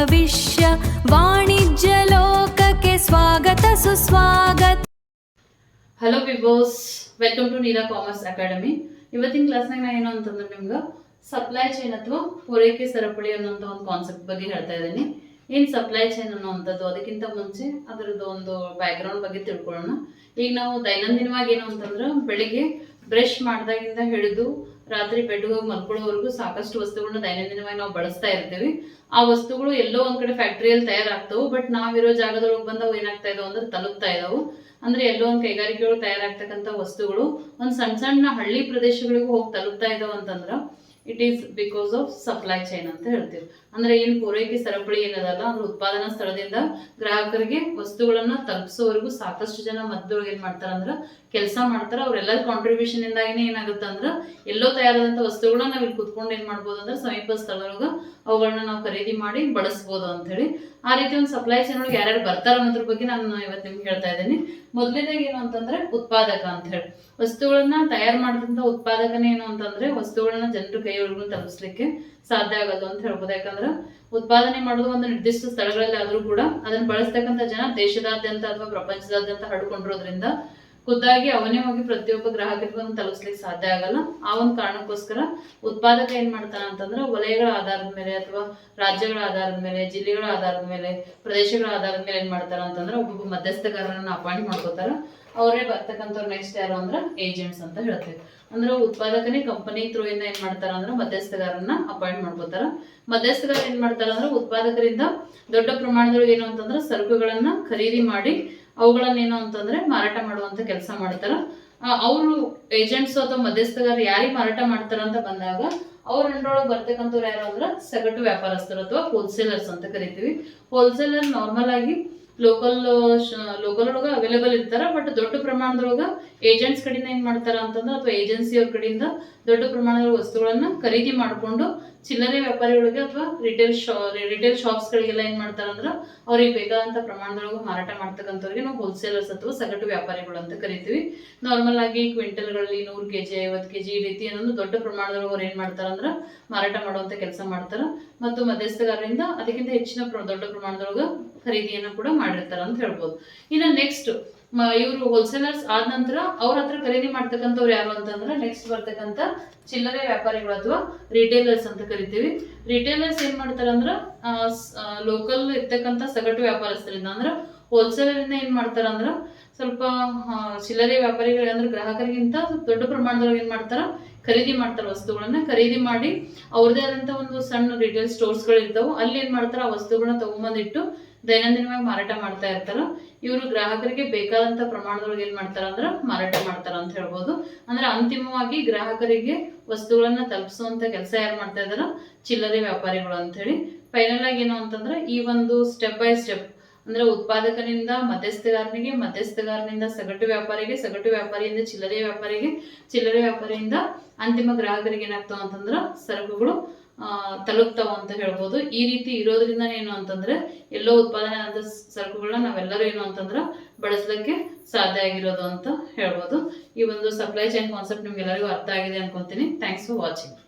ಭವಿಷ್ಯ ವಾಣಿಜ್ಯ ಲೋಕಕ್ಕೆ ಸ್ವಾಗತ ಸುಸ್ವಾಗತ. ಹಲೋ ವಿಬೋಸ್, welcome to Neela commerce academy. ಇವತ್ತಿನ ಕ್ಲಾಸ್ನಾಗ ನಾ ಏನು ಅಂತಂದ್ರೆ ನಿಮ್ಗೆ ಸಪ್ಲೈ ಚೈನ್ ಅಥವಾ ಪೂರೈಕೆ ಸರಪಳಿ ಅನ್ನೋಂಥ ಒಂದು ಕಾನ್ಸೆಪ್ಟ್ ಬಗ್ಗೆ ಹೇಳ್ತಾ ಇದ್ದೀನಿ. ಏನು ಸಪ್ಲೈ ಚೈನ್ ಅನ್ನೋವಂಥದ್ದು, ಅದಕ್ಕಿಂತ ಮುಂಚೆ ಅದರದ್ದು ಒಂದು ಬ್ಯಾಕ್ಗ್ರೌಂಡ್ ಬಗ್ಗೆ ತಿಳ್ಕೊಳ್ಳೋಣ. ಈಗ ನಾವು ದೈನಂದಿನವಾಗಿ ಏನು ಅಂತಂದ್ರೆ ಬೆಳಿಗ್ಗೆ ಬ್ರಷ್ ಮಾಡಿದಾಗಿಂದ ಹಿಡಿದು ರಾತ್ರಿ ಬೆಡ್ಗೆ ಹೋಗಿ ಮಲ್ಕೊಳ್ಳೋವರೆಗೂ ಸಾಕಷ್ಟು ವಸ್ತುಗಳನ್ನ ದೈನಂದಿನವಾಗಿ ನಾವು ಬಳಸ್ತಾ ಇರ್ತೀವಿ. ಆ ವಸ್ತುಗಳು ಎಲ್ಲೋ ಒಂದ್ ಕಡೆ ಫ್ಯಾಕ್ಟ್ರಿಯಲ್ಲಿ ತಯಾರಾಗ್ತವು, ಬಟ್ ನಾವಿರೋ ಜಾಗದೊಳಗೆ ಬಂದವು ಏನಾಗ್ತಾ ಇದಾವೆ ಅಂದ್ರೆ ತಲುಪ್ತಾ ಇದಾವು. ಅಂದ್ರೆ ಎಲ್ಲೋ ಒಂದು ಕೈಗಾರಿಕೆಗಳು ತಯಾರಾಗ್ತಕ್ಕಂಥ ವಸ್ತುಗಳು ಒಂದು ಸಣ್ಣ ಸಣ್ಣ ಹಳ್ಳಿ ಪ್ರದೇಶಗಳಿಗೂ ಹೋಗಿ ತಲುಪ್ತಾ ಇದಾವ ಅಂತಂದ್ರ it is because of supply chain ಅಂತ ಹೇಳ್ತೀವಿ. ಅಂದ್ರೆ ಏನ್ ಪೂರೈಕೆ ಸರಪಳಿ ಏನದಲ್ಲ, ಅಂದ್ರೆ ಉತ್ಪಾದನಾ ಸ್ಥಳದಿಂದ ಗ್ರಾಹಕರಿಗೆ ವಸ್ತುಗಳನ್ನ ತಲುಪಿಸೋವರೆಗೂ ಸಾಕಷ್ಟು ಜನ ಮಧ್ಯದೊಳಗೆ ಏನ್ ಮಾಡ್ತಾರ ಅಂದ್ರ ಕೆಲಸ ಮಾಡ್ತಾರ. ಅವ್ರೆಲ್ಲರ ಕಾಂಟ್ರಿಬ್ಯೂಷನ್ ಇಂದಾಗಿನೇ ಏನಾಗುತ್ತೆ ಅಂದ್ರ ಎಲ್ಲೋ ತಯಾರಾದಂತ ವಸ್ತುಗಳನ್ನ ನಾವ್ ಇಲ್ಲಿ ಕುತ್ಕೊಂಡು ಏನ್ ಮಾಡ್ಬೋದು ಅಂದ್ರೆ ಸಮೀಪ ಸ್ಥಳದೊಳಗ ಅವುಗಳನ್ನ ನಾವು ಖರೀದಿ ಮಾಡಿ ಬಳಸ್ಬೋದು ಅಂತ ಹೇಳಿ. ಆ ರೀತಿ ಒಂದು ಸಪ್ಲೈ ಚೈನ್ ಒಳಗೆ ಯಾರ್ಯಾರು ಬರ್ತಾರ ಅನ್ನೋದ್ರ ಬಗ್ಗೆ ನಾನು ಇವತ್ತು ನಿಮ್ಗೆ ಹೇಳ್ತಾ ಇದ್ದೀನಿ. ಮೊದಲನೇದಾಗಿ ಏನು ಅಂತಂದ್ರೆ ಉತ್ಪಾದಕ ಅಂತ ಹೇಳಿ, ವಸ್ತುಗಳನ್ನ ತಯಾರು ಮಾಡಿದಂತ ಉತ್ಪಾದಕನೇ ಏನು ಅಂತಂದ್ರೆ ವಸ್ತುಗಳನ್ನ ಜನರ ಕೈಯೊಳಗೂ ತಲುಪಿಸ್ಲಿಕ್ಕೆ ಸಾಧ್ಯ ಆಗೋದು ಅಂತ ಹೇಳ್ಬೋದು. ಯಾಕಂದ್ರೆ ಉತ್ಪಾದನೆ ಮಾಡೋದು ಒಂದು ನಿರ್ದಿಷ್ಟ ಸ್ಥಳಗಳಲ್ಲಿ ಆದ್ರೂ ಕೂಡ ಅದನ್ನ ಬಳಸ್ತಕ್ಕಂಥ ಜನ ದೇಶದಾದ್ಯಂತ ಅಥವಾ ಪ್ರಪಂಚದಾದ್ಯಂತ ಹರಡ್ಕೊಂಡಿರೋದ್ರಿಂದ ಖುದ್ದಾಗಿ ಅವನೇ ಹೋಗಿ ಪ್ರತಿಯೊಬ್ಬ ಗ್ರಾಹಕರಿಗೂ ತಲುಪಿಸ್ಲಿಕ್ಕೆ ಸಾಧ್ಯ ಆಗಲ್ಲ. ಆ ಒಂದು ಕಾರಣಕ್ಕೋಸ್ಕರ ಉತ್ಪಾದಕ ಏನ್ ಮಾಡ್ತಾನ ಅಂತಂದ್ರೆ ವಲಯಗಳ ಆಧಾರದ ಮೇಲೆ ಅಥವಾ ರಾಜ್ಯಗಳ ಆಧಾರದ ಮೇಲೆ, ಜಿಲ್ಲೆಗಳ ಆಧಾರದ ಮೇಲೆ, ಪ್ರದೇಶಗಳ ಆಧಾರದ ಮೇಲೆ ಏನ್ ಮಾಡ್ತಾರ ಅಂತಂದ್ರೆ ಒಬ್ಬೊಬ್ಬ ಮಧ್ಯಸ್ಥಗಾರರನ್ನ ಅಪಾಯಿಂಟ್ ಮಾಡ್ಕೋತಾರ. ಅವರೇ ಬರ್ತಕ್ಕಂಥವ್ರು ನೆಕ್ಸ್ಟ್ ಯಾರು ಅಂದ್ರೆ ಏಜೆಂಟ್ಸ್ ಅಂತ ಹೇಳ್ತೀವಿ. ಅಂದ್ರೆ ಉತ್ಪಾದಕನೇ ಕಂಪನಿ ಥ್ರೂ ಇಂದ ಏನ್ ಮಾಡ್ತಾರ ಅಂದ್ರೆ ಮಧ್ಯಸ್ಥಗಾರನ್ನ ಅಪಾಯಿಂಟ್ ಮಾಡ್ಕೋತಾರ. ಮಧ್ಯಸ್ಥಗಾರ ಏನ್ ಮಾಡ್ತಾರ ಅಂದ್ರೆ ಉತ್ಪಾದಕರಿಂದ ದೊಡ್ಡ ಪ್ರಮಾಣದೊಳಗೆ ಏನು ಅಂತಂದ್ರೆ ಸರಕುಗಳನ್ನ ಖರೀದಿ ಮಾಡಿ ಅವುಗಳನ್ನ ಏನು ಅಂತಂದ್ರೆ ಮಾರಾಟ ಮಾಡುವಂತ ಕೆಲಸ ಮಾಡ್ತಾರ. ಅವರು ಏಜೆಂಟ್ಸ್ ಅಥವಾ ಮಧ್ಯಸ್ಥಗಾರ ಯಾರಿಗೆ ಮಾರಾಟ ಮಾಡ್ತಾರ ಅಂತ ಬಂದಾಗ ಅವ್ರ ಅಂಡ್ರೊಳಗೆ ಬರ್ತಕ್ಕಂಥವ್ರು ಯಾರು ಅಂದ್ರೆ ಸಗಟು ವ್ಯಾಪಾರಸ್ಥರು ಅಥವಾ ಹೋಲ್ಸೇಲರ್ಸ್ ಅಂತ ಕರಿತೀವಿ. ಹೋಲ್ಸೇಲರ್ ನಾರ್ಮಲ್ ಆಗಿ ಲೋಕಲ್ ಒಳಗ ಅವೈಲೇಬಲ್ ಇರ್ತಾರ, ಬಟ್ ದೊಡ್ಡ ಪ್ರಮಾಣದೊಳಗ ಏಜೆಂಟ್ಸ್ ಕಡೆಯಿಂದ ಏನ್ ಮಾಡ್ತಾರ ಅಂತಂದ್ರೆ ಅಥವಾ ಏಜೆನ್ಸಿಯವ್ರ ಕಡೆಯಿಂದ ದೊಡ್ಡ ಪ್ರಮಾಣದ ವಸ್ತುಗಳನ್ನ ಖರೀದಿ ಮಾಡಿಕೊಂಡು ಚಿಲ್ಲರೆ ವ್ಯಾಪಾರಿಗಳಿಗೆ ಅಥವಾ ರಿಟೇಲ್ ಶಾಪ್ಸ್ ಗಳಿಗೆಲ್ಲ ಏನ್ ಮಾಡ್ತಾರ ಅಂದ್ರ ಅವ್ರಿಗೆ ಬೇಕಾದಂತ ಪ್ರಮಾಣದೊಳಗೆ ಮಾರಾಟ ಮಾಡ್ತಕ್ಕಂಥವ್ರಿಗೆ ನಾವು ಹೋಲ್ಸೇಲರ್ಸ್ ಅಥವಾ ಸಗಟು ವ್ಯಾಪಾರಿಗಳು ಅಂತ ಕರಿತೀವಿ. ನಾರ್ಮಲ್ ಆಗಿ ಕ್ವಿಂಟಲ್ಗಳಲ್ಲಿ 100 kg 50 kg ಈ ರೀತಿ ಏನೊಂದು ದೊಡ್ಡ ಪ್ರಮಾಣದೊಳಗೆ ಅವ್ರು ಏನ್ ಮಾಡ್ತಾರ ಅಂದ್ರ ಮಾರಾಟ ಮಾಡುವಂತ ಕೆಲಸ ಮಾಡ್ತಾರ. ಮತ್ತು ಮಧ್ಯಸ್ಥಗಾರರಿಂದ ಅದಕ್ಕಿಂತ ಹೆಚ್ಚಿನ ದೊಡ್ಡ ಪ್ರಮಾಣದೊಳಗ ಖರೀದಿಯನ್ನು ಕೂಡ ಮಾಡಿರ್ತಾರ ಅಂತ ಹೇಳ್ಬೋದು. ಇನ್ನು ನೆಕ್ಸ್ಟ್ ಇವರು ಹೋಲ್ಸೇಲರ್ಸ್ ಆದ ನಂತರ ಅವ್ರ ಹತ್ರ ಖರೀದಿ ಮಾಡ್ತಕ್ಕಂಥವ್ರು ಯಾರು ಅಂತಂದ್ರೆ ನೆಕ್ಸ್ಟ್ ಬರ್ತಕ್ಕಂಥ ಚಿಲ್ಲರೆ ವ್ಯಾಪಾರಿಗಳು ಅಥವಾ ರಿಟೇಲರ್ಸ್ ಅಂತ ಕರಿತೀವಿ. ರಿಟೇಲರ್ಸ್ ಏನ್ ಮಾಡ್ತಾರ ಅಂದ್ರ ಲೋಕಲ್ ಇರ್ತಕ್ಕಂಥ ಸಗಟು ವ್ಯಾಪಾರಸ್ಥರಿಂದ ಅಂದ್ರೆ ಹೋಲ್ಸೇಲರ್ ಇಂದ ಏನ್ ಮಾಡ್ತಾರ ಅಂದ್ರ ಸ್ವಲ್ಪ ಚಿಲ್ಲರೆ ವ್ಯಾಪಾರಿಗಳು ಅಂದ್ರೆ ಗ್ರಾಹಕರಿಗಿಂತ ದೊಡ್ಡ ಪ್ರಮಾಣದೊಳಗೆ ಏನ್ ಮಾಡ್ತಾರ ಖರೀದಿ ಮಾಡ್ತಾರ. ವಸ್ತುಗಳನ್ನ ಖರೀದಿ ಮಾಡಿ ಅವ್ರದೇ ಆದಂತ ಒಂದು ಸಣ್ಣ ರಿಟೇಲ್ ಸ್ಟೋರ್ಸ್ ಗಳು ಇರ್ತಾವ, ಅಲ್ಲಿ ಏನ್ ಮಾಡ್ತಾರ ಆ ವಸ್ತುಗಳನ್ನ ತಗೊಂಬಂದಿಟ್ಟು ದೈನಂದಿನವಾಗಿ ಮಾರಾಟ ಮಾಡ್ತಾ ಇರ್ತಾರ. ಇವರು ಗ್ರಾಹಕರಿಗೆ ಬೇಕಾದಂತ ಪ್ರಮಾಣದೊಳಗೆ ಏನ್ ಮಾಡ್ತಾರ ಅಂದ್ರ ಮಾರಾಟ ಮಾಡ್ತಾರ ಅಂತ ಹೇಳ್ಬೋದು. ಅಂದ್ರೆ ಅಂತಿಮವಾಗಿ ಗ್ರಾಹಕರಿಗೆ ವಸ್ತುಗಳನ್ನ ತಲುಪಿಸುವಂತ ಕೆಲಸ ಯಾರು ಮಾಡ್ತಾ ಇದಾರ, ಚಿಲ್ಲರೆ ವ್ಯಾಪಾರಿಗಳು ಅಂತ ಹೇಳಿ. ಫೈನಲ್ ಆಗಿ ಏನು ಅಂತಂದ್ರೆ ಈ ಒಂದು ಸ್ಟೆಪ್ ಬೈ ಸ್ಟೆಪ್ ಅಂದ್ರೆ ಉತ್ಪಾದಕನಿಂದ ಮಧ್ಯಸ್ಥಗಾರನಿಗೆ, ಮಧ್ಯಸ್ಥಗಾರನಿಂದ ಸಗಟು ವ್ಯಾಪಾರಿಗೆ, ಸಗಟು ವ್ಯಾಪಾರಿಯಿಂದ ಚಿಲ್ಲರೆ ವ್ಯಾಪಾರಿಗೆ, ಚಿಲ್ಲರೆ ವ್ಯಾಪಾರಿಯಿಂದ ಅಂತಿಮ ಗ್ರಾಹಕರಿಗೆ ಏನಾಗ್ತಾವ ಅಂತಂದ್ರ ಸರಕುಗಳು ತಲುಪ್ತಾವ ಅಂತ ಹೇಳ್ಬೋದು. ಈ ರೀತಿ ಇರೋದ್ರಿಂದ ಏನು ಅಂತಂದ್ರೆ ಎಲ್ಲೋ ಉತ್ಪಾದನೆ ಆದ ಸರಕುಗಳನ್ನ ನಾವೆಲ್ಲರೂ ಏನು ಅಂತಂದ್ರ ಬಳಸಲಿಕ್ಕೆ ಸಾಧ್ಯ ಆಗಿರೋದು ಅಂತ ಹೇಳ್ಬೋದು. ಈ ಒಂದು ಸಪ್ಲೈ ಚೈನ್ ಕಾನ್ಸೆಪ್ಟ್ ನಿಮ್ಗೆಲ್ಲರಿಗೂ ಅರ್ಥ ಆಗಿದೆ ಅನ್ಕೊಂತೀನಿ. Thanks for watching.